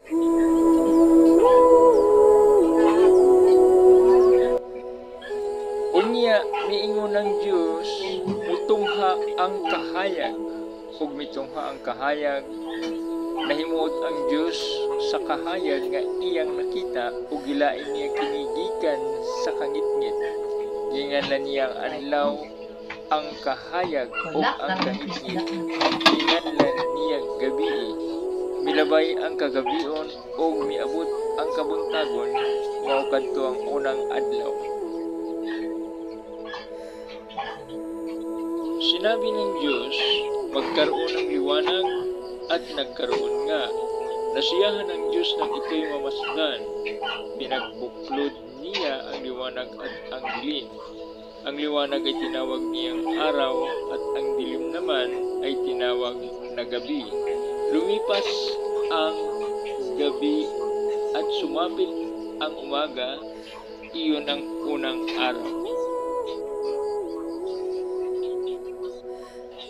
Unya miingon ng Dios, mutungha ang kahayag, ug mitungha ang kahayag, nahimuot ang Dios sa kahayag nga iyang nakita ug gilain niya kini gikan sa kangitngit. Ginganlan niya ang adlaw ang kahayag ug ang kangitngit ginganlan niya gabi. Milabay ang kagabion ug miabot ang kabuntagon mao kadto ang unang adlaw. Sinabi ng Diyos, magkaroon ng liwanag at nagkaroon nga. Nasiyahan ng Diyos ng ito'y mamasdan. Pinagbuklod niya ang liwanag at ang dilim. Ang liwanag ay tinawag niyang araw at ang dilim naman ay tinawag na gabi. Lumipas ang gabi at sumapit ang umaga, iyon ang unang araw.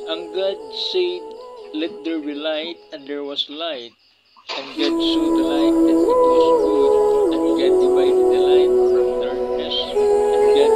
And God said, "Let there be light," and there was light. And God saw the light that it was good, and God divided the light from darkness. And God